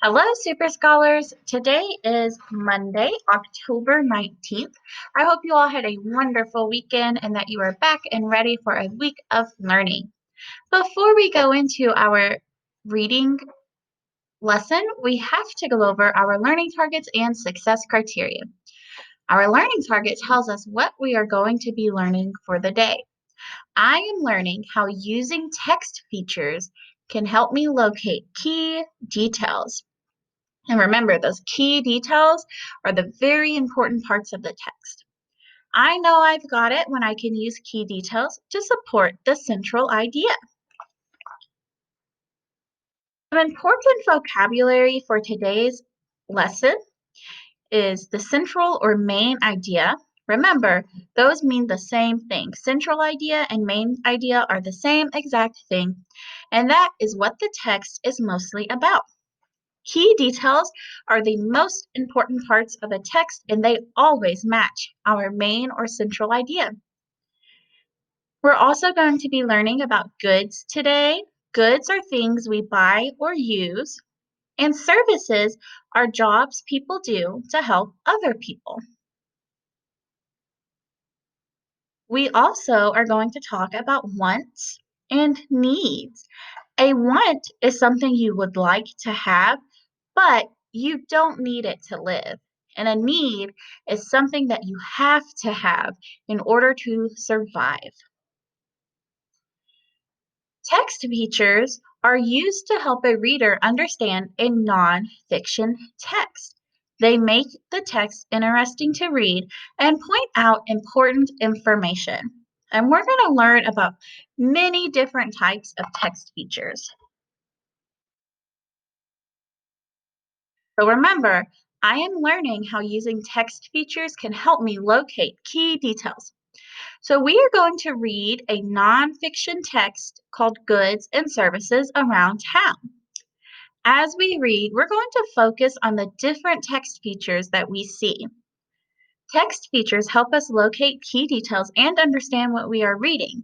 Hello, Super Scholars. Today is Monday, October 19th. I hope you all had a wonderful weekend and that you are back and ready for a week of learning. Before we go into our reading lesson, we have to go over our learning targets and success criteria. Our learning target tells us what we are going to be learning for the day. I am learning how using text features can help me locate key details. And remember, those key details are the very important parts of the text. I know I've got it when I can use key details to support the central idea. Some important vocabulary for today's lesson is the central or main idea. Remember, those mean the same thing. Central idea and main idea are the same exact thing, and that is what the text is mostly about. Key details are the most important parts of a text and they always match our main or central idea. We're also going to be learning about goods today. Goods are things we buy or use, and services are jobs people do to help other people. We also are going to talk about wants and needs. A want is something you would like to have, but you don't need it to live. And a need is something that you have to have in order to survive. Text features are used to help a reader understand a nonfiction text. They make the text interesting to read and point out important information. And we're going to learn about many different types of text features. So remember, I am learning how using text features can help me locate key details. So we are going to read a nonfiction text called Goods and Services Around Town. As we read, we're going to focus on the different text features that we see. Text features help us locate key details and understand what we are reading.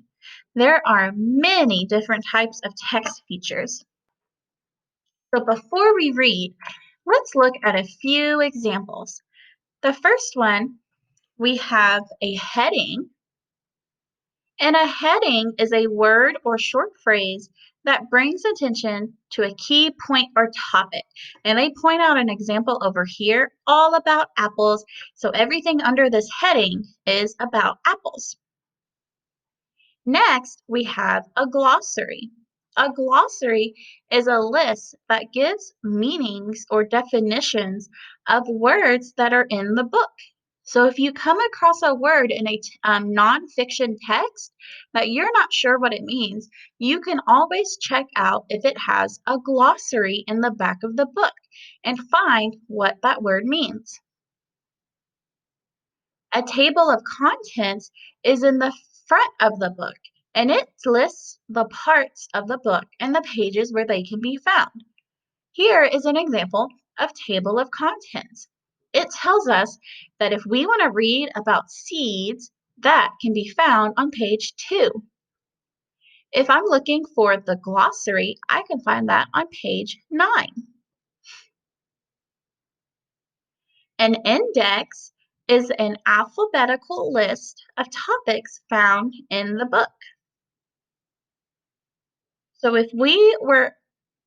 There are many different types of text features. So before we read, let's look at a few examples. The first one, we have a heading, and a heading is a word or short phrase that brings attention to a key point or topic. And they point out an example over here all about apples. So everything under this heading is about apples. Next, we have a glossary. A glossary is a list that gives meanings or definitions of words that are in the book. So if you come across a word in a nonfiction text that you're not sure what it means, you can always check out if it has a glossary in the back of the book and find what that word means. A table of contents is in the front of the book, and it lists the parts of the book and the pages where they can be found. Here is an example of table of contents. It tells us that if we want to read about seeds, that can be found on page 2. If I'm looking for the glossary, I can find that on page 9. An index is an alphabetical list of topics found in the book. So if we were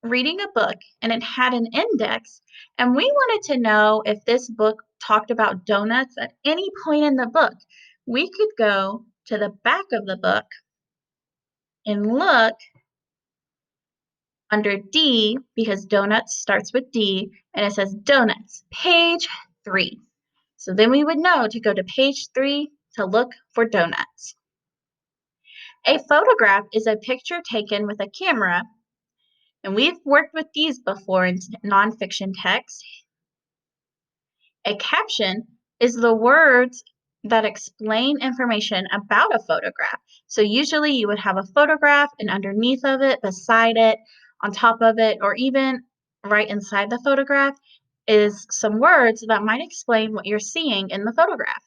reading a book and it had an index and we wanted to know if this book talked about donuts at any point in the book, we could go to the back of the book and look under D because donuts starts with D and it says donuts, page 3. So then we would know to go to page 3 to look for donuts. A photograph is a picture taken with a camera, and we've worked with these before in nonfiction text. A caption is the words that explain information about a photograph. So usually you would have a photograph and underneath of it, beside it, on top of it, or even right inside the photograph is some words that might explain what you're seeing in the photograph.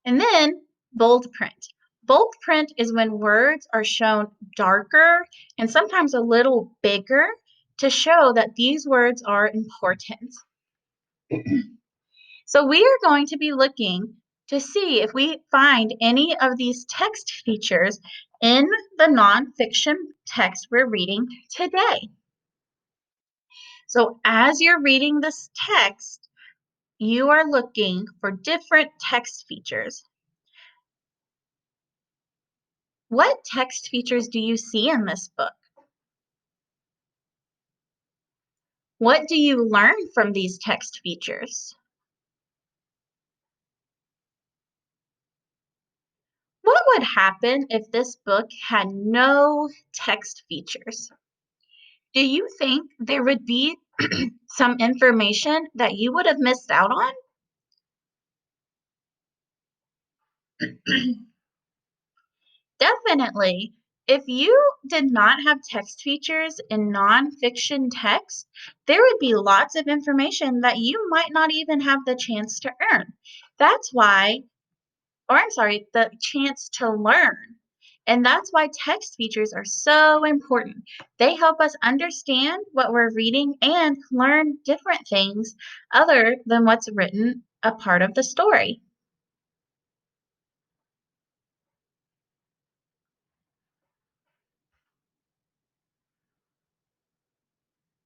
And then bold print. Bold print is when words are shown darker and sometimes a little bigger to show that these words are important. So we are going to be looking to see if we find any of these text features in the nonfiction text we're reading today. So as you're reading this text, you are looking for different text features. What text features do you see in this book? What do you learn from these text features? What would happen if this book had no text features? Do you think there would be some information that you would have missed out on? Definitely. If you did not have text features in nonfiction text, there would be lots of information that you might not even have the chance to earn. That's why, or I'm sorry, the chance to learn. And that's why text features are so important. They help us understand what we're reading and learn different things other than what's written a part of the story.